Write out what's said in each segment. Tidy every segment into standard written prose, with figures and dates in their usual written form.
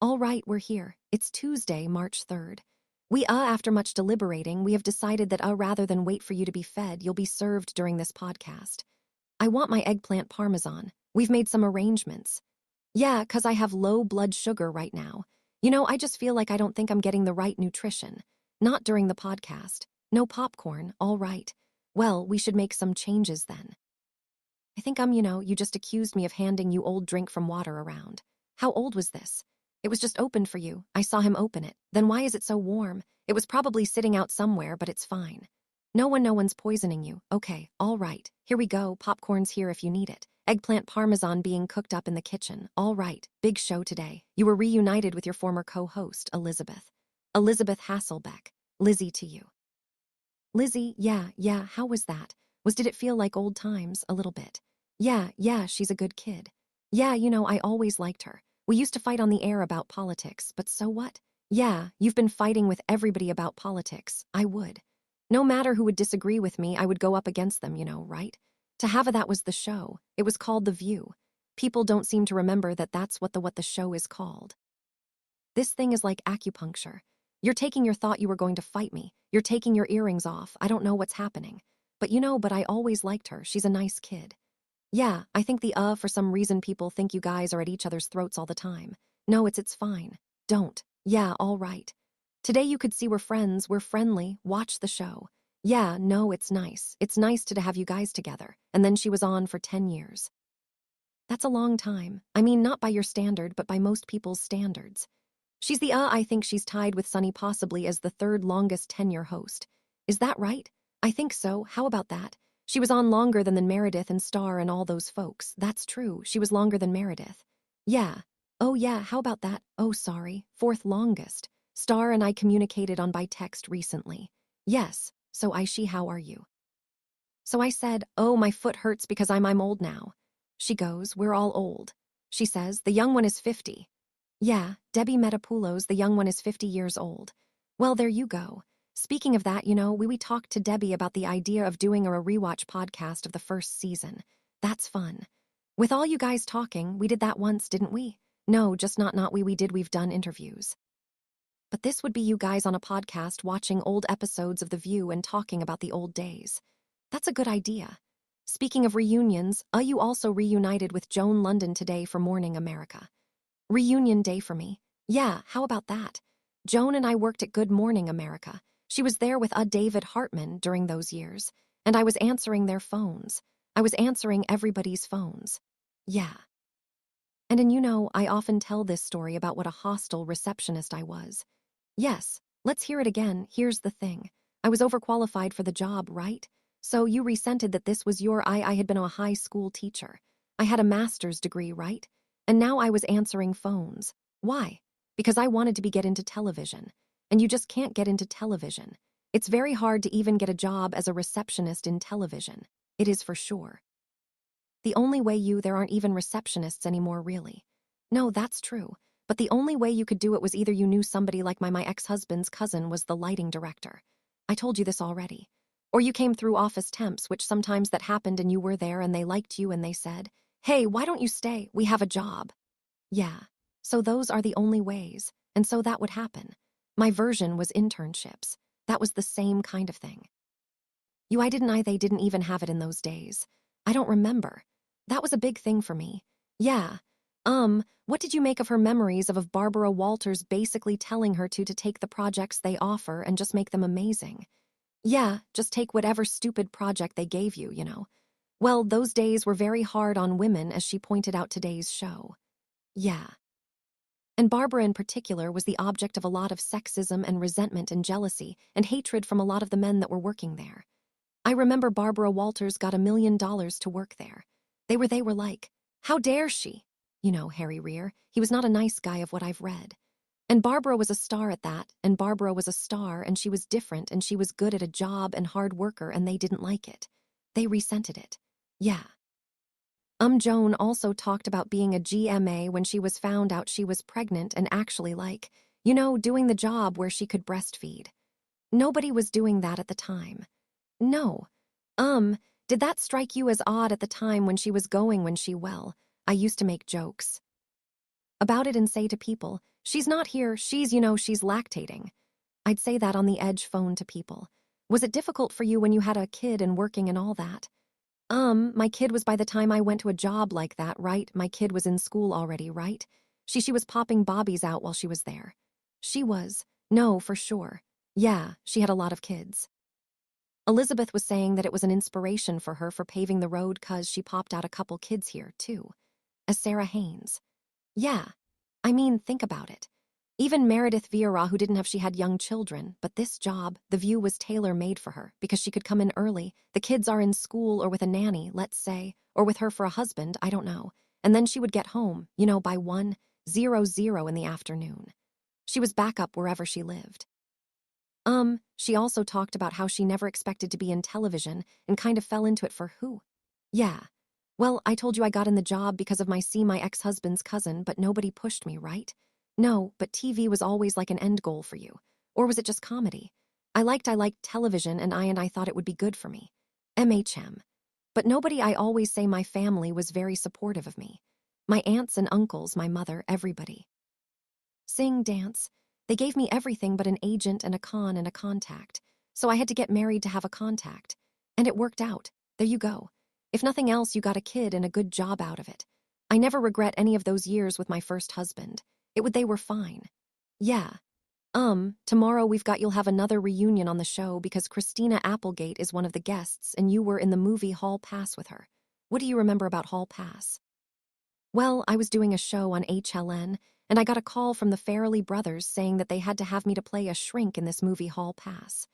All right, we're here. It's Tuesday, March 3rd. After much deliberating, we have decided that rather than wait for you to be fed, you'll be served during this podcast. I want my eggplant parmesan. We've made some arrangements. Yeah, 'cause I have low blood sugar right now. I just feel like I don't think I'm getting the right nutrition. Not during the podcast. No popcorn, all right. Well, we should make some changes then. I think you just accused me of handing you old drink from water around. How old was this? It was just opened for you. I saw him open it. Then why is it so warm? It was probably sitting out somewhere, but it's fine. No one's poisoning you. Okay, all right. Here we go. Popcorn's here if you need it. Eggplant parmesan being cooked up in the kitchen. All right. Big show today. You were reunited with your former co-host, Elisabeth. Elisabeth Hasselbeck. Lizzie to you. Lizzie, yeah, how was that? Did it feel like old times? A little bit. Yeah, she's a good kid. Yeah, I always liked her. We used to fight on the air about politics, but so what? Yeah, you've been fighting with everybody about politics. I would. No matter who would disagree with me, I would go up against them, right? To have that was the show. It was called The View. People don't seem to remember that that's what the show is called. This thing is like acupuncture. You're taking your thought you were going to fight me. You're taking your earrings off. I don't know what's happening. But I always liked her. She's a nice kid. Yeah, I think for some reason people think you guys are at each other's throats all the time. No, it's fine. Don't. Yeah, all right. Today you could see we're friends, we're friendly, watch the show. Yeah, no, it's nice. It's nice to have you guys together. And then she was on for 10 years. That's a long time. I mean, not by your standard, but by most people's standards. She's I think she's tied with Sunny possibly as the third longest tenure host. Is that right? I think so. How about that? She was on longer than Meredith and Star and all those folks. That's true. She was longer than Meredith. Yeah. Oh yeah, how about that? Oh, sorry. Fourth longest. Star and I communicated on by text recently. Yes. So how are you? So I said, oh, my foot hurts because I'm old now. She goes, we're all old. She says, the young one is 50. Yeah, Debbie Metapoulos, the young one is 50 years old. Well, there you go. Speaking of that, we talked to Debbie about the idea of doing a rewatch podcast of the first season. That's fun. With all you guys talking, we did that once, didn't we? No, just not we did, we've done interviews. But this would be you guys on a podcast watching old episodes of The View and talking about the old days. That's a good idea. Speaking of reunions, you also reunited with Joan London today for Morning America. Reunion day for me. Yeah, how about that? Joan and I worked at Good Morning America. She was there with David Hartman during those years, and I was answering their phones. I was answering everybody's phones. Yeah. And I often tell this story about what a hostile receptionist I was. Yes, let's hear it again. Here's the thing. I was overqualified for the job, right? So you resented that this was I had been a high school teacher. I had a master's degree, right? And now I was answering phones. Why? Because I wanted to get into television. And you just can't get into television. It's very hard to even get a job as a receptionist in television. It is for sure. The only way there aren't even receptionists anymore, really. No, that's true. But the only way you could do it was either you knew somebody like my ex-husband's cousin was the lighting director. I told you this already. Or you came through office temps, which sometimes that happened and you were there and they liked you and they said, hey, why don't you stay? We have a job. Yeah. So those are the only ways. And so that would happen. My version was internships. That was the same kind of thing. They didn't even have it in those days. I don't remember. That was a big thing for me. Yeah. What did you make of her memories of Barbara Walters basically telling her to take the projects they offer and just make them amazing? Yeah, just take whatever stupid project they gave you, Well, those days were very hard on women, as she pointed out today's show. Yeah. And Barbara in particular was the object of a lot of sexism and resentment and jealousy and hatred from a lot of the men that were working there. I remember Barbara Walters got $1 million to work there. They were like, how dare she? Harry Rear, he was not a nice guy of what I've read. And Barbara was a star at that, and Barbara was a star, and she was different, and she was good at a job and hard worker, and they didn't like it. They resented it. Yeah. Joan also talked about being a GMA when she was found out she was pregnant and actually doing the job where she could breastfeed. Nobody was doing that at the time. No. Did that strike you as odd at the time when she was I used to make jokes. about it and say to people, she's not here, she's lactating. I'd say that on the edge phone to people. Was it difficult for you when you had a kid and working and all that? My kid was by the time I went to a job like that, right? My kid was in school already, right? She was popping bobbies out while she was there. She was. No, for sure. Yeah, she had a lot of kids. Elisabeth was saying that it was an inspiration for her for paving the road 'cause she popped out a couple kids here, too. As Sarah Haynes. Yeah. I mean, think about it. Even Meredith Vieira, who didn't have she had young children, but this job, the view was tailor-made for her because she could come in early. The kids are in school or with a nanny, let's say, or with her for a husband, I don't know. And then she would get home, by 1:00 in the afternoon. She was back up wherever she lived. She also talked about how she never expected to be in television and kind of fell into it for who? Yeah. Well, I told you I got in the job because of my ex-husband's cousin, but nobody pushed me, right? No, but TV was always like an end goal for you. Or was it just comedy? I liked television and I thought it would be good for me. MHM. But nobody I always say my family was very supportive of me. My aunts and uncles, my mother, everybody. Sing, dance. They gave me everything but an agent and a con and a contact. So I had to get married to have a contact. And it worked out. There you go. If nothing else, you got a kid and a good job out of it. I never regret any of those years with my first husband. They were fine. Yeah. Tomorrow you'll have another reunion on the show because Christina Applegate is one of the guests and you were in the movie Hall Pass with her. What do you remember about Hall Pass? Well, I was doing a show on HLN, and I got a call from the Farrelly brothers saying that they had to have me to play a shrink in this movie Hall Pass.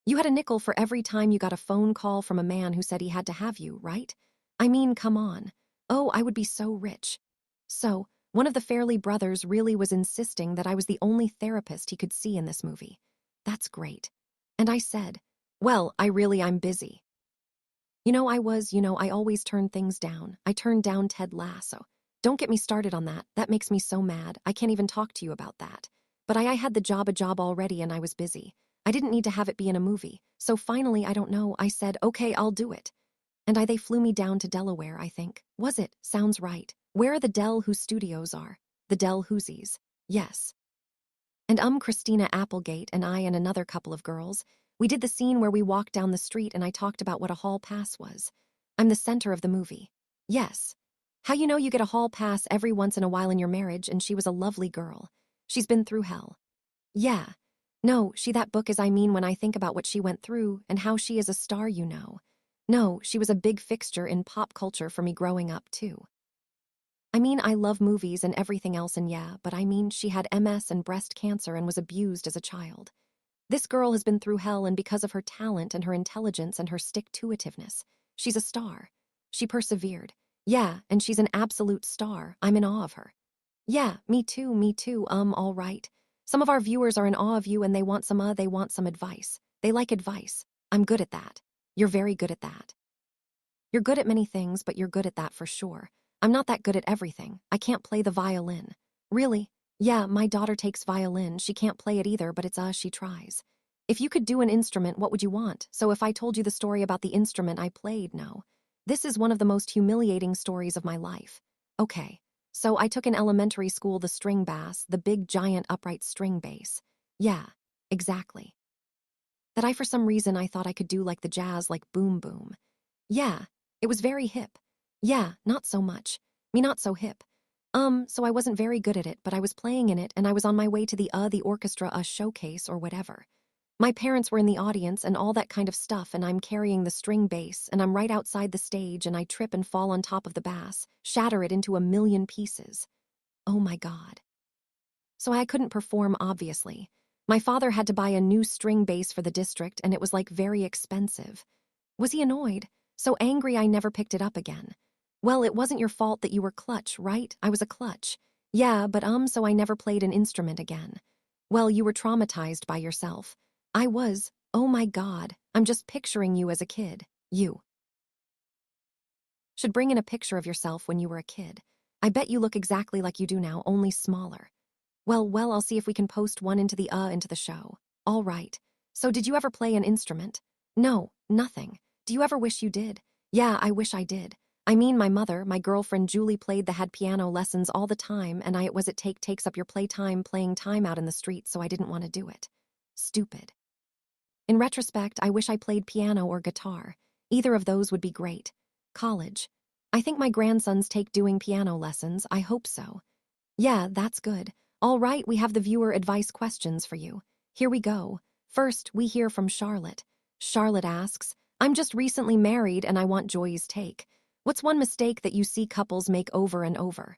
You had a nickel for every time you got a phone call from a man who said he had to have you, right? I mean, come on. Oh, I would be so rich. So, one of the Farrelly brothers really was insisting that I was the only therapist he could see in this movie. That's great. And I said, well, I'm busy. I always turn things down. I turned down Ted Lasso. Don't get me started on that. That makes me so mad. I can't even talk to you about that. But I had a job already and I was busy. I didn't need to have it be in a movie. So finally, I don't know, I said, okay, I'll do it. And they flew me down to Delaware, I think. Was it? Sounds right. Where are the Del Who studios are? The Del Whoosies. Yes. And Christina Applegate and I and another couple of girls, we did the scene where we walked down the street and I talked about what a hall pass was. I'm the center of the movie. Yes. How you get a hall pass every once in a while in your marriage and she was a lovely girl. She's been through hell. Yeah. No, that book is when I think about what she went through and how she is a star, No, she was a big fixture in pop culture for me growing up, too. I love movies and everything else and yeah, but she had MS and breast cancer and was abused as a child. This girl has been through hell and because of her talent and her intelligence and her stick-to-itiveness, she's a star. She persevered. Yeah, and she's an absolute star. I'm in awe of her. Yeah, me too, all right. Some of our viewers are in awe of you and they want some advice. They like advice. I'm good at that. You're very good at that. You're good at many things, but you're good at that for sure. I'm not that good at everything. I can't play the violin. Really? Yeah, my daughter takes violin. She can't play it either, but she tries. If you could do an instrument, what would you want? So if I told you the story about the instrument I played, no. This is one of the most humiliating stories of my life. Okay. So I took in elementary school the string bass, the big giant upright string bass. Yeah, exactly. That for some reason I thought I could do like the jazz, like boom boom. Yeah, it was very hip. Yeah, not so much. Me not so hip. So I wasn't very good at it, but I was playing in it and I was on my way to the orchestra showcase or whatever. My parents were in the audience and all that kind of stuff and I'm carrying the string bass and I'm right outside the stage and I trip and fall on top of the bass, shatter it into a million pieces. Oh my God. So I couldn't perform, obviously. My father had to buy a new string bass for the district and it was very expensive. Was he annoyed? So angry I never picked it up again. Well, it wasn't your fault that you were clutch, right? I was a clutch. Yeah, but so I never played an instrument again. Well, you were traumatized by yourself. I was. Oh my God, I'm just picturing you as a kid. You should bring in a picture of yourself when you were a kid. I bet you look exactly like you do now, only smaller. Well, I'll see if we can post one into the show. All right. So did you ever play an instrument? No, nothing. Do you ever wish you did? Yeah, I wish I did. I mean, my mother, my girlfriend Julie played had piano lessons all the time, and it was takes up your playtime playing time out in the street, so I didn't want to do it. Stupid. In retrospect, I wish I played piano or guitar. Either of those would be great. College. I think my grandsons take doing piano lessons. I hope so. Yeah, that's good. All right, we have the viewer advice questions for you. Here we go. First, we hear from Charlotte. Charlotte asks, I'm just recently married and I want Joy's take. What's one mistake that you see couples make over and over?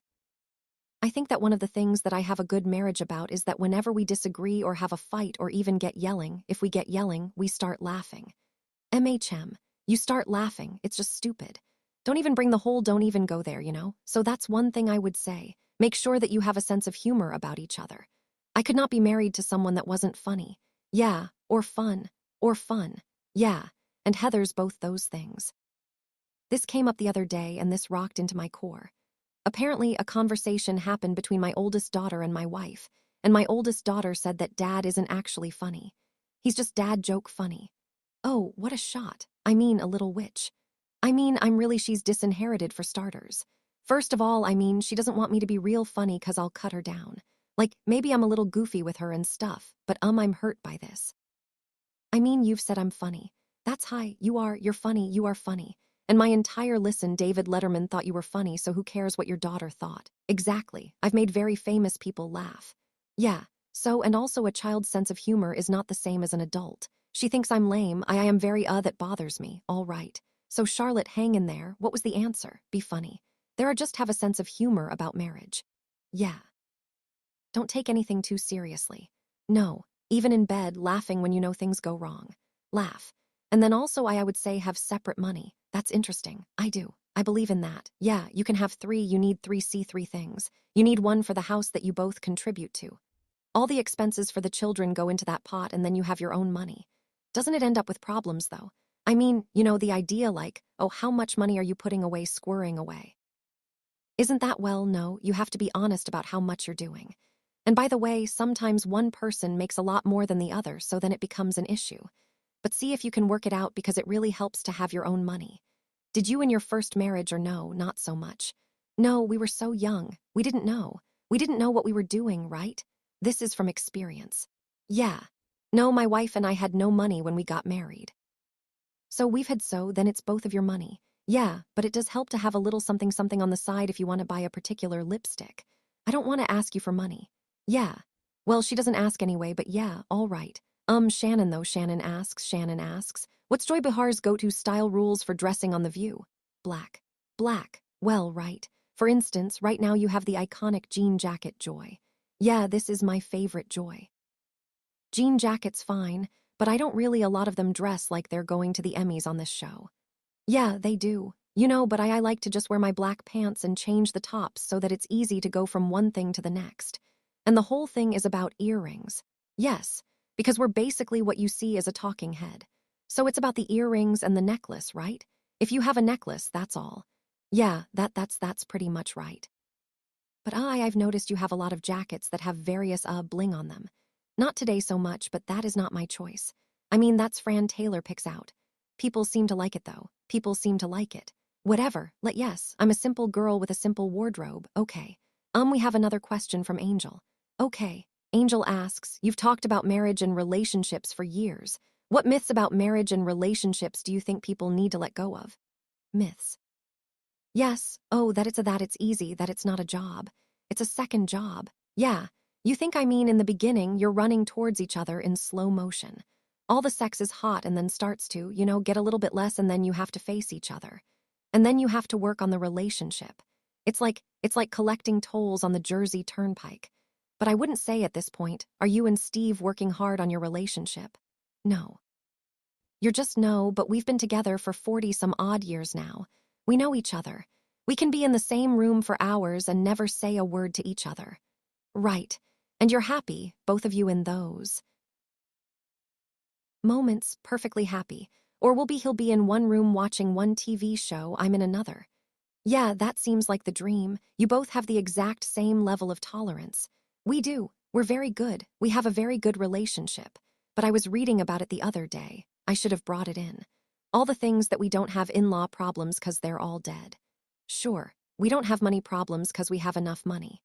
I think that one of the things that I have a good marriage about is that whenever we disagree or have a fight or even get yelling, if we get yelling, we start laughing. MHM. You start laughing. It's just stupid. Don't even bring the whole don't even go there, you know? So that's one thing I would say. Make sure that you have a sense of humor about each other. I could not be married to someone that wasn't funny. Yeah, or fun. Or fun. Yeah, and Heather's both those things. This came up the other day and this rocked into my core. Apparently, a conversation happened between my oldest daughter and my wife, and my oldest daughter said that Dad isn't actually funny. He's just dad joke funny. Oh, what a shot. I mean, a little witch. I mean, she's disinherited for starters. First of all, she doesn't want me to be real funny 'cause I'll cut her down. Like, maybe I'm a little goofy with her and stuff, but I'm hurt by this. You've said I'm funny. That's hi, you're funny, you are funny. And my entire listen, David Letterman thought you were funny, so who cares what your daughter thought? Exactly. I've made very famous people laugh. Yeah, so, and also a child's sense of humor is not the same as an adult. She thinks I'm lame, I am very that bothers me, all right. So Charlotte, hang in there, what was the answer? Be funny. There are just have a sense of humor about marriage. Yeah. Don't take anything too seriously. No, even in bed, laughing when you know things go wrong. Laugh. And then also I would say have separate money. That's interesting. I do. I believe in that. Yeah, you can have three, you need three things. You need one for the house that you both contribute to. All the expenses for the children go into that pot and then you have your own money. Doesn't it end up with problems though? The idea like, oh, how much money are you putting away, squirring away? Isn't that no, you have to be honest about how much you're doing. And by the way, sometimes one person makes a lot more than the other, so then it becomes an issue. But see if you can work it out because it really helps to have your own money. Did you in your first marriage or no, not so much? No, we were so young. We didn't know. We didn't know what we were doing, right? This is from experience. Yeah. No, my wife and I had no money when we got married. So then it's both of your money. Yeah, but it does help to have a little something on the side if you want to buy a particular lipstick. I don't want to ask you for money. Yeah. Well, she doesn't ask anyway, but yeah, all right. Shannon though, Shannon asks, what's Joy Behar's go-to style rules for dressing on The View? Black. Black. Well, right. For instance, right now you have the iconic jean jacket, Joy. Yeah, this is my favorite, Joy. Jean jacket's fine, but I don't really a lot of them dress like they're going to the Emmys on this show. Yeah, they do. But I like to just wear my black pants and change the tops so that it's easy to go from one thing to the next. And the whole thing is about earrings. Yes, because we're basically what you see as a talking head. So it's about the earrings and the necklace, right? If you have a necklace, that's all. Yeah, that's pretty much right. But I've noticed you have a lot of jackets that have various bling on them. Not today so much, but that is not my choice. That's Fran Taylor picks out. People seem to like it though. People seem to like it. Whatever, yes, I'm a simple girl with a simple wardrobe, okay. We have another question from Angel. Okay, Angel asks, you've talked about marriage and relationships for years. What myths about marriage and relationships do you think people need to let go of? Myths. Yes, oh, that it's easy, that it's not a job. It's a second job. Yeah, you think in the beginning you're running towards each other in slow motion. All the sex is hot and then starts to, get a little bit less and then you have to face each other. And then you have to work on the relationship. It's like collecting tolls on the Jersey Turnpike. But I wouldn't say at this point, are you and Steve working hard on your relationship? No. You're just no, but we've been together for 40 some odd years now. We know each other. We can be in the same room for hours and never say a word to each other. Right. And you're happy, both of you in those moments, perfectly happy. Or he'll be in one room watching one TV show, I'm in another. Yeah, that seems like the dream. You both have the exact same level of tolerance. We do. We're very good. We have a very good relationship. But I was reading about it the other day. I should have brought it in. All the things that we don't have in-law problems 'cause they're all dead. Sure, we don't have money problems because we have enough money.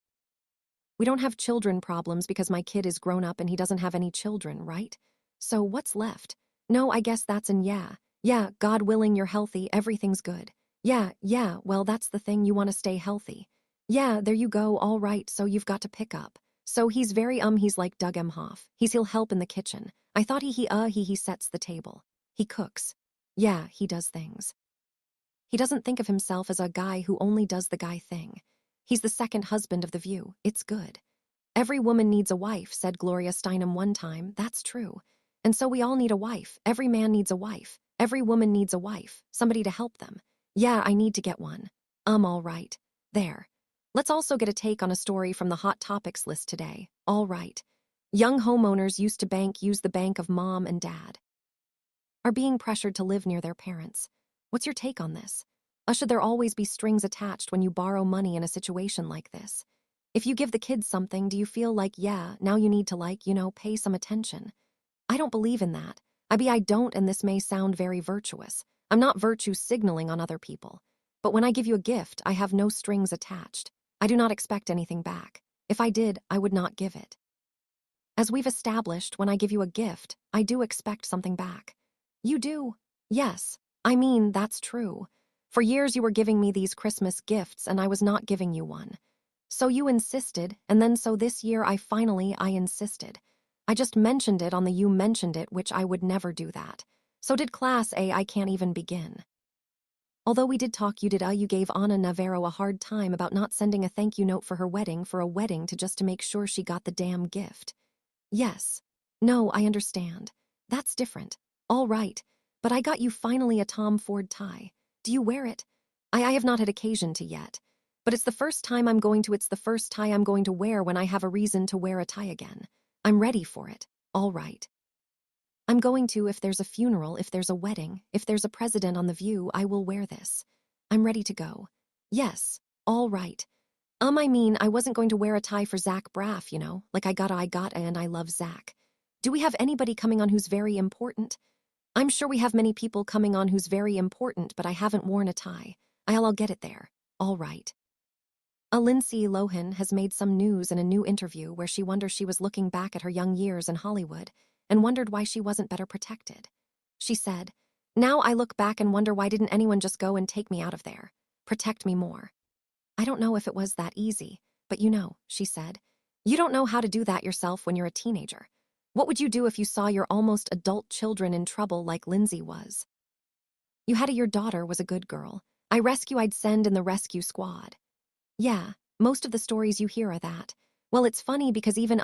We don't have children problems because my kid is grown up and he doesn't have any children, right? So what's left? No, I guess that's an yeah. Yeah, God willing, you're healthy, everything's good. Yeah, well, that's the thing, you want to stay healthy. Yeah, there you go, all right, so you've got to pick up. So he's he's like Doug Emhoff. He'll help in the kitchen. I thought he sets the table. He cooks. Yeah, he does things. He doesn't think of himself as a guy who only does the guy thing. He's the second husband of the View. It's good. Every woman needs a wife, said Gloria Steinem one time. That's true. And so we all need a wife. Every man needs a wife. Every woman needs a wife. Somebody to help them. Yeah, I need to get one. All right. There. Let's also get a take on a story from the Hot Topics list today. All right. Young homeowners use the bank of mom and dad. Are being pressured to live near their parents. What's your take on this? Should there always be strings attached when you borrow money in a situation like this? If you give the kids something, do you feel like, yeah, now you need to pay some attention? I don't believe in that. I don't, and this may sound very virtuous. I'm not virtue signaling on other people. But when I give you a gift, I have no strings attached. I do not expect anything back. If I did, I would not give it. As we've established, when I give you a gift, I do expect something back. You do? Yes. That's true. For years you were giving me these Christmas gifts and I was not giving you one. So you insisted, and then so this year I insisted. I just mentioned it on the you mentioned it, which I would never do that. So did Class A, I can't even begin. Although we did talk, you gave Ana Navarro a hard time about not sending a thank you note for her wedding to make sure she got the damn gift. Yes. No, I understand. That's different. All right. But I got you finally a Tom Ford tie. Do you wear it? I have not had occasion to yet. But it's the first tie I'm going to wear when I have a reason to wear a tie again. I'm ready for it. All right. I'm going to, if there's a funeral, if there's a wedding, if there's a president on The View, I will wear this. I'm ready to go. Yes. All right. I wasn't going to wear a tie for Zach Braff, like I gotta, and I love Zach. Do we have anybody coming on who's very important? I'm sure we have many people coming on who's very important, but I haven't worn a tie. I'll get it there. All right. Lindsay Lohan has made some news in a new interview where she wonders she was looking back at her young years in Hollywood and wondered why she wasn't better protected. She said, "Now I look back and wonder why didn't anyone just go and take me out of there, protect me more. I don't know if it was that easy, but she said, you don't know how to do that yourself when you're a teenager. What would you do if you saw your almost adult children in trouble like Lindsay was? Your daughter was a good girl. I'd send in the rescue squad. Yeah, most of the stories you hear are that. Well, it's funny because even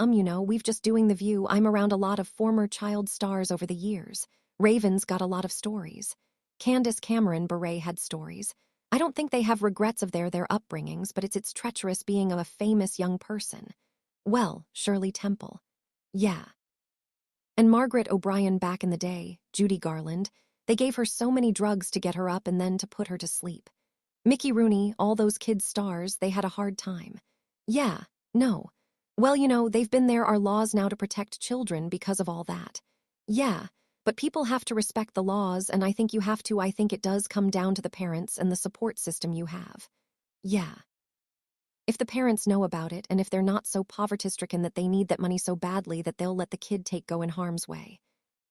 we've just doing The View, I'm around a lot of former child stars over the years. Raven's got a lot of stories. Candace Cameron Bure had stories. I don't think they have regrets of their upbringings, but it's treacherous being a famous young person. Well, Shirley Temple. Yeah. And Margaret O'Brien back in the day, Judy Garland, they gave her so many drugs to get her up and then to put her to sleep. Mickey Rooney, all those kids stars, they had a hard time. Yeah, no. Well, they've been there are laws now to protect children because of all that. Yeah, but people have to respect the laws, and I think you have to. I think it does come down to the parents and the support system you have. Yeah. If the parents know about it, and if they're not so poverty-stricken that they need that money so badly that they'll let the kid go in harm's way.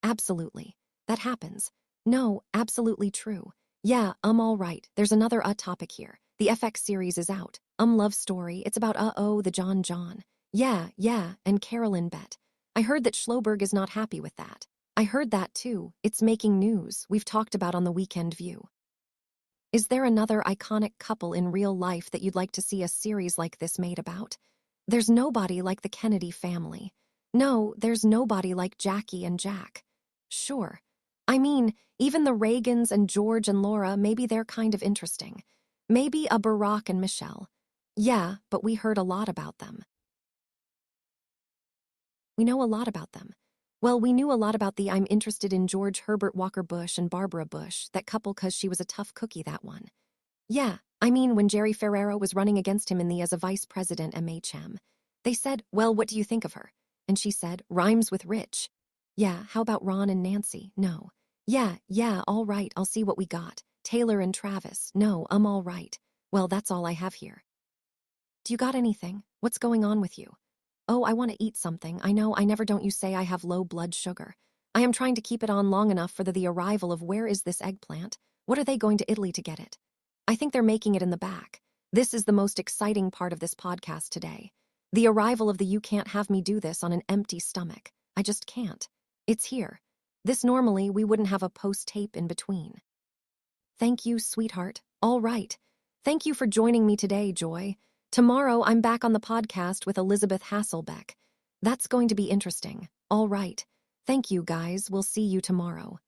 Absolutely. That happens. No, absolutely true. Yeah, all right. There's another topic here. The FX series is out. Love story. It's about the John. Yeah, and Carolyn Bet. I heard that Schloberg is not happy with that. I heard that too. It's making news. We've talked about on the Weekend View. Is there another iconic couple in real life that you'd like to see a series like this made about? There's nobody like the Kennedy family. No, there's nobody like Jackie and Jack. Sure. Even the Reagans and George and Laura, maybe they're kind of interesting. Maybe a Barack and Michelle. Yeah, but we heard a lot about them. We know a lot about them. Well, we knew a lot about the I'm interested in George Herbert Walker Bush and Barbara Bush, that couple, 'cause she was a tough cookie, that one. Yeah, when Jerry Ferrero was running against him as a vice president MHM. They said, well, what do you think of her? And she said, rhymes with rich. Yeah, how about Ron and Nancy? No. Yeah, all right, I'll see what we got. Taylor and Travis. No, all right. Well, that's all I have here. Do you got anything? What's going on with you? Oh, I want to eat something. I know, I never don't you say I have low blood sugar. I am trying to keep it on long enough for the arrival of where is this eggplant? What are they going to Italy to get it? I think they're making it in the back. This is the most exciting part of this podcast today. The arrival of the you can't have me do this on an empty stomach. I just can't. It's here. This normally we wouldn't have a post-tape in between. Thank you, sweetheart. All right. Thank you for joining me today, Joy. Tomorrow I'm back on the podcast with Elisabeth Hasselbeck. That's going to be interesting. All right. Thank you, guys. We'll see you tomorrow.